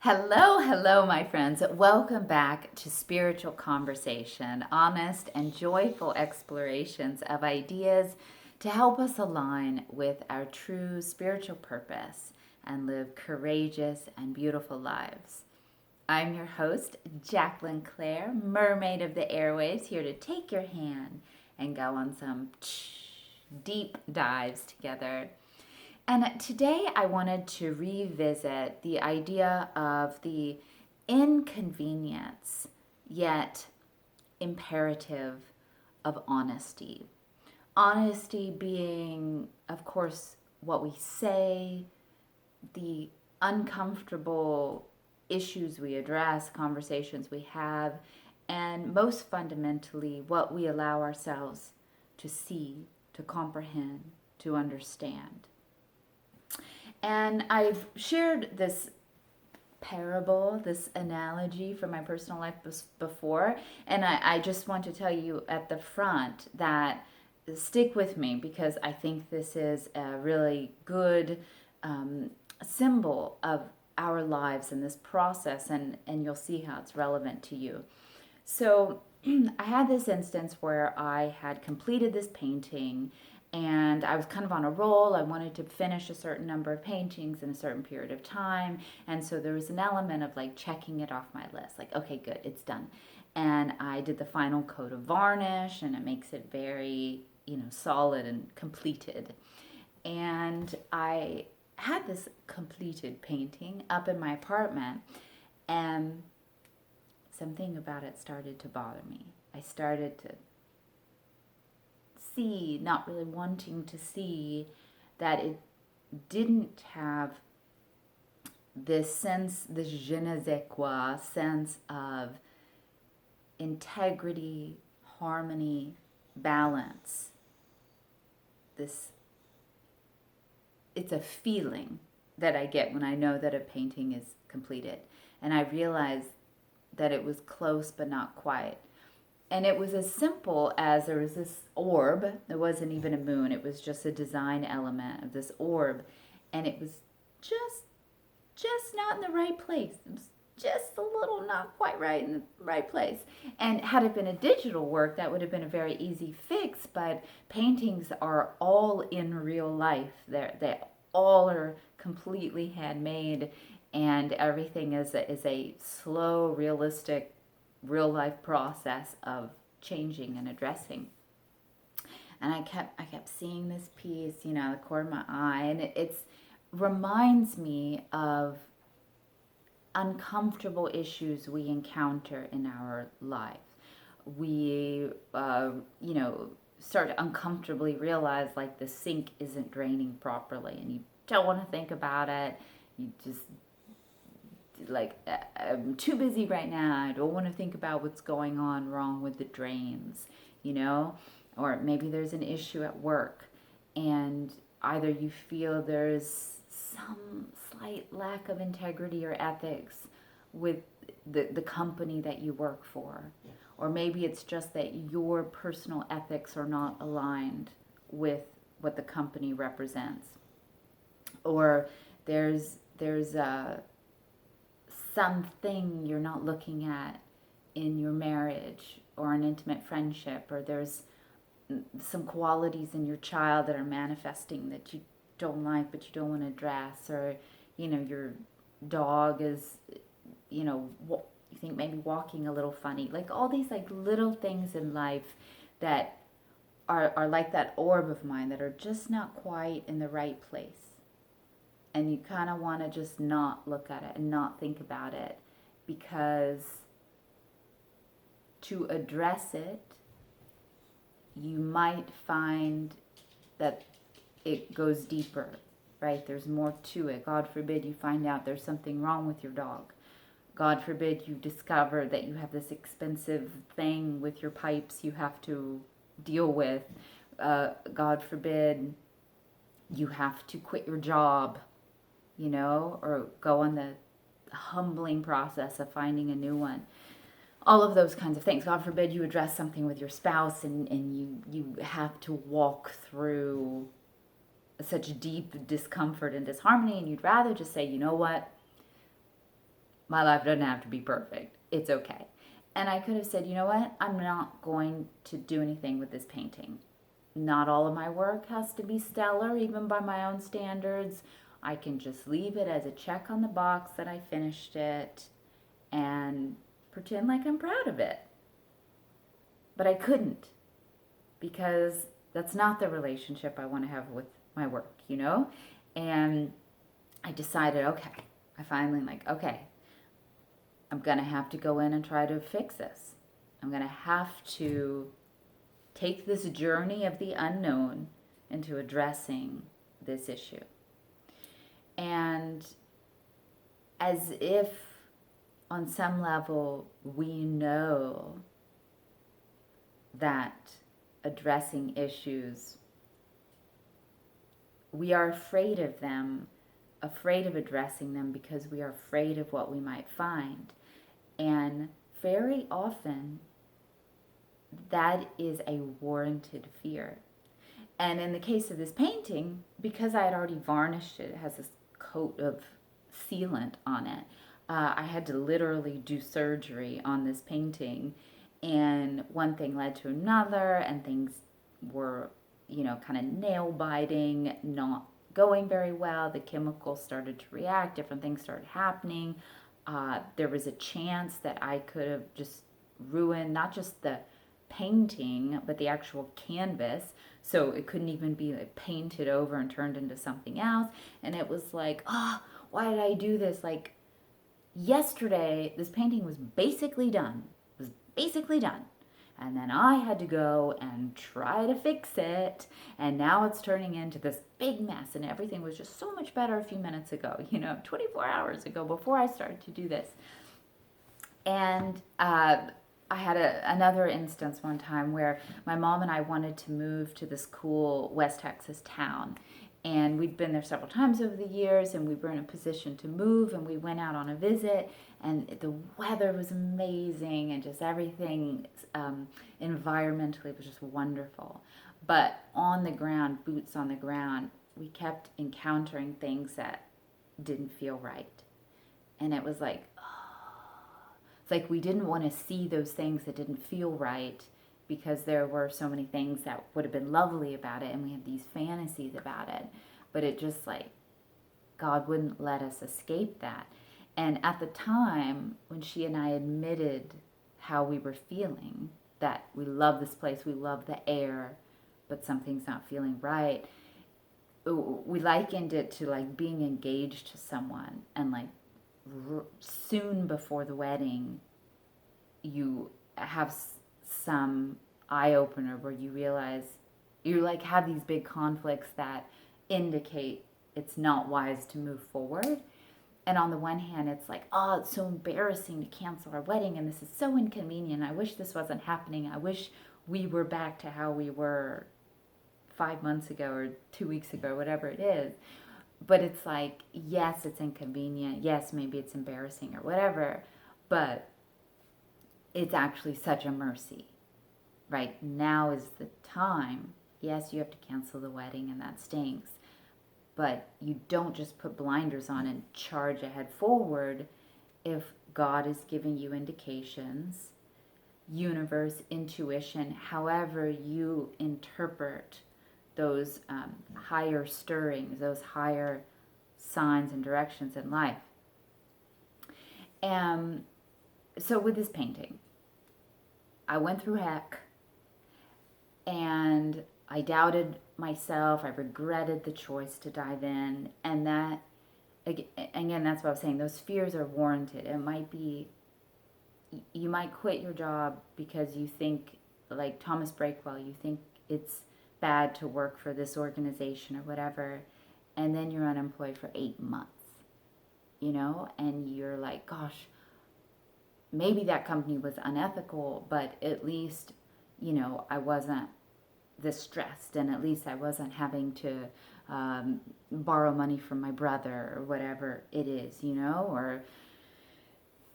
Hello, hello, my friends. Welcome back to Spiritual Conversation, honest and joyful explorations of ideas to help us align with our true spiritual purpose and live courageous and beautiful lives. I'm your host, Jacqueline Claire, mermaid of the airwaves, here to take your hand and go on some deep dives together. And today I wanted to revisit the idea of the inconvenience yet imperative of honesty. Honesty being, of course, what we say, the uncomfortable issues we address, conversations we have, and most fundamentally, what we allow ourselves to see, to comprehend, to understand. And I've shared this parable, this analogy from my personal life before. And I just want to tell you at the front that stick with me because I think this is a really good symbol of our lives in this process, and you'll see how it's relevant to you. So I had this instance where I had completed this painting and I was kind of on a roll. I wanted to finish a certain number of paintings in a certain period of time. And so there was an element of like checking it off my list. Like, okay, good, it's done. And I did the final coat of varnish and it makes it very, solid and completed. And I had this completed painting up in my apartment and something about it started to bother me. I started to see, not really wanting to see, that it didn't have this sense, this je ne sais quoi sense of integrity, harmony, balance. It's a feeling that I get when I know that a painting is completed. And I realized that it was close but not quite. And it was as simple as there was this orb. It wasn't even a moon. It was just a design element of this orb. And it was just not in the right place. It was just a little not quite right in the right place. And had it been a digital work, that would have been a very easy fix. But paintings are all in real life. They all are completely handmade. And everything is a slow, realistic, real life process of changing and addressing. And I kept seeing this piece, the corner of my eye, and it reminds me of uncomfortable issues we encounter in our life. We, start to uncomfortably realize like the sink isn't draining properly, and you don't want to think about it. You just like, I'm too busy right now. I don't want to think about what's going on wrong with the drains, or maybe there's an issue at work and either you feel there's some slight lack of integrity or ethics with the company that you work for, or maybe it's just that your personal ethics are not aligned with what the company represents, or there's something you're not looking at in your marriage or an intimate friendship, or there's some qualities in your child that are manifesting that you don't like but you don't want to address, or your dog is you think maybe walking a little funny, like all these like little things in life that are like that orb of mine that are just not quite in the right place. And you kind of want to just not look at it and not think about it, because to address it, you might find that it goes deeper, right? There's more to it. God forbid you find out there's something wrong with your dog. God forbid you discover that you have this expensive thing with your pipes you have to deal with. God forbid you have to quit your job, or go on the humbling process of finding a new one. All of those kinds of things. God forbid you address something with your spouse and you have to walk through such deep discomfort and disharmony, and you'd rather just say, you know what? My life doesn't have to be perfect. It's okay. And I could have said, you know what? I'm not going to do anything with this painting. Not all of my work has to be stellar, even by my own standards. I can just leave it as a check on the box that I finished it and pretend like I'm proud of it. But I couldn't, because that's not the relationship I want to have with my work, you know? And I decided, okay, I finally okay, I'm going to have to go in and try to fix this. I'm going to have to take this journey of the unknown into addressing this issue. And as if on some level we know that addressing issues, we are afraid of them, afraid of addressing them because we are afraid of what we might find. And very often, that is a warranted fear. And in the case of this painting, because I had already varnished it, it has this coat of sealant on it, I had to literally do surgery on this painting. And one thing led to another, and things were, kind of nail biting, not going very well. The chemicals started to react, different things started happening. There was a chance that I could have just ruined not just the painting, but the actual canvas. So it couldn't even be painted over and turned into something else. And it was like, why did I do this? Like, yesterday, this painting was basically done. And then I had to go and try to fix it. And now it's turning into this big mess. And everything was just so much better a few minutes ago, 24 hours ago before I started to do this. And I had another instance one time where my mom and I wanted to move to this cool West Texas town. And we'd been there several times over the years, and we were in a position to move, and we went out on a visit, and the weather was amazing, and just everything environmentally was just wonderful. But on the ground, boots on the ground, we kept encountering things that didn't feel right. And it was like, it's like we didn't want to see those things that didn't feel right, because there were so many things that would have been lovely about it, and we had these fantasies about it. But it just God wouldn't let us escape that. And at the time, when she and I admitted how we were feeling, that we love this place, we love the air, but something's not feeling right, we likened it to being engaged to someone, and soon before the wedding, you have some eye-opener where you realize you have these big conflicts that indicate it's not wise to move forward. And on the one hand, it's it's so embarrassing to cancel our wedding, and this is so inconvenient. I wish this wasn't happening. I wish we were back to how we were 5 months ago or 2 weeks ago, or whatever it is. But it's yes, it's inconvenient. Yes, maybe it's embarrassing or whatever, but it's actually such a mercy. Right now is the time. Yes, you have to cancel the wedding, and that stinks. But you don't just put blinders on and charge ahead forward. If God is giving you indications, universe, intuition, however you interpret those higher stirrings, those higher signs and directions in life. And so with this painting, I went through heck, and I doubted myself. I regretted the choice to dive in. And that, again, that's what I was saying. Those fears are warranted. It might be, you might quit your job because you think, like Thomas Breakwell, you think it's bad to work for this organization or whatever. And then you're unemployed for 8 months, and you're like, gosh, maybe that company was unethical, but at least, I wasn't this stressed, and at least I wasn't having to borrow money from my brother or whatever it is, or,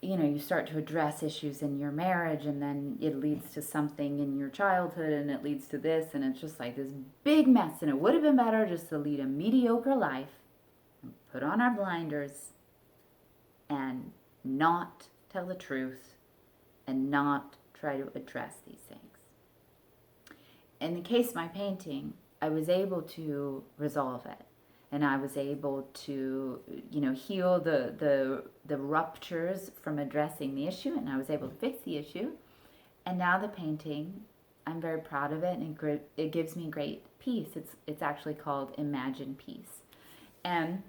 you start to address issues in your marriage, and then it leads to something in your childhood, and it leads to this, and it's just this big mess. And it would have been better just to lead a mediocre life and put on our blinders and not tell the truth and not try to address these things. In the case of my painting, I was able to resolve it, and I was able to, heal the ruptures from addressing the issue, and I was able to fix the issue. And now the painting, I'm very proud of it, and it gives me great peace. It's actually called Imagine Peace. And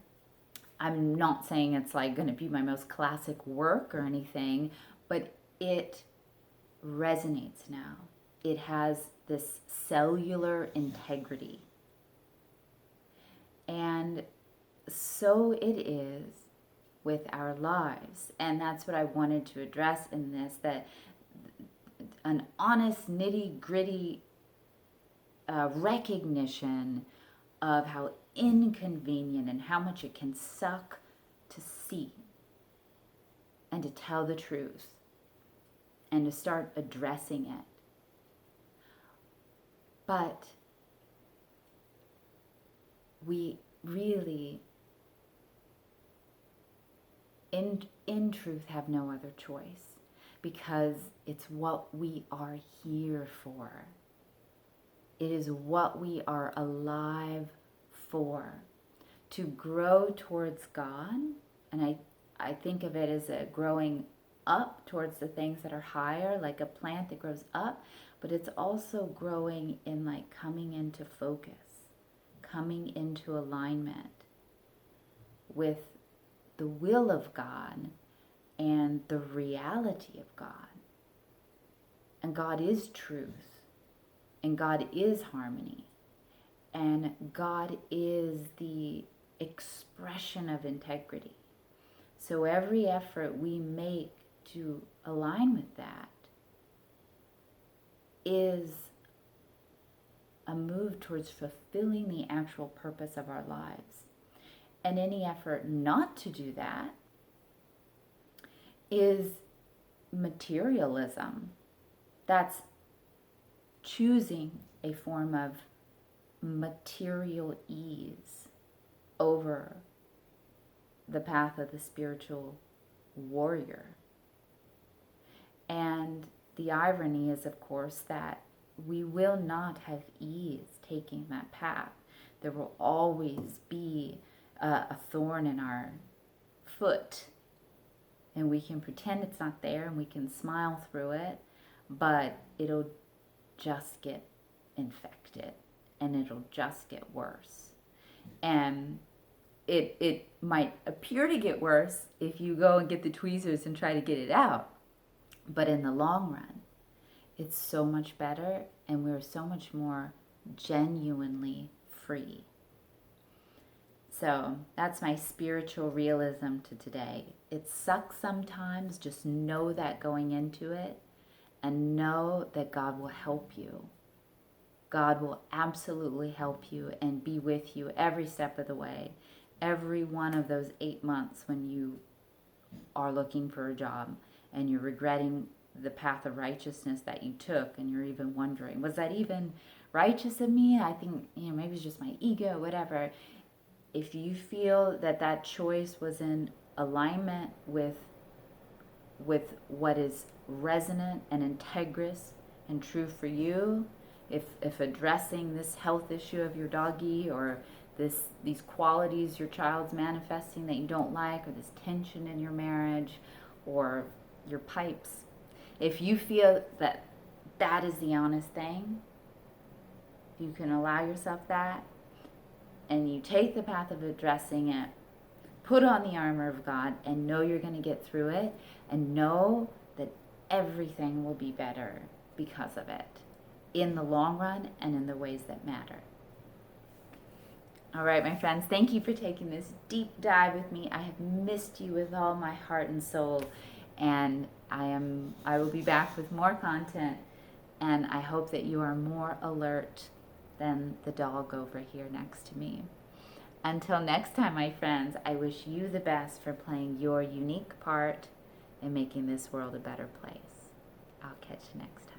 I'm not saying it's like going to be my most classic work or anything, but it resonates now. It has this cellular integrity. And so it is with our lives. And that's what I wanted to address in this, that an honest, nitty-gritty recognition of how inconvenient and how much it can suck to see and to tell the truth and to start addressing it. But we really, in truth, have no other choice, because it's what we are here for. It is what we are alive for, to grow towards God. And I think of it as a growing up towards the things that are higher, like a plant that grows up, but it's also growing in like coming into focus, coming into alignment with the will of God and the reality of God. And God is truth, and God is harmony, and God is the expression of integrity. So every effort we make to align with that is a move towards fulfilling the actual purpose of our lives. And any effort not to do that is materialism. That's choosing a form of material ease over the path of the spiritual warrior. And the irony is, of course, that we will not have ease taking that path. There will always be a thorn in our foot, and we can pretend it's not there and we can smile through it, but it'll just get infected and it'll just get worse. And it might appear to get worse if you go and get the tweezers and try to get it out. But in the long run, it's so much better, and we're so much more genuinely free. So that's my spiritual realism to today. It sucks sometimes. Just know that going into it, and know that God will help you. God will absolutely help you and be with you every step of the way. Every one of those 8 months when you are looking for a job and you're regretting the path of righteousness that you took, and you're even wondering, was that even righteous of me? I think, maybe it's just my ego, whatever. If you feel that that choice was in alignment with what is resonant and integrous and true for you, if addressing this health issue of your doggy, or these qualities your child's manifesting that you don't like, or this tension in your marriage, or your pipes, if you feel that that is the honest thing, you can allow yourself that, and you take the path of addressing it, put on the armor of God, and know you're going to get through it, and know that everything will be better because of it, in the long run and in the ways that matter. All right, my friends, thank you for taking this deep dive with me. I have missed you with all my heart and soul, and I will be back with more content, and I hope that you are more alert than the dog over here next to me. Until next time, my friends, I wish you the best for playing your unique part in making this world a better place. I'll catch you next time.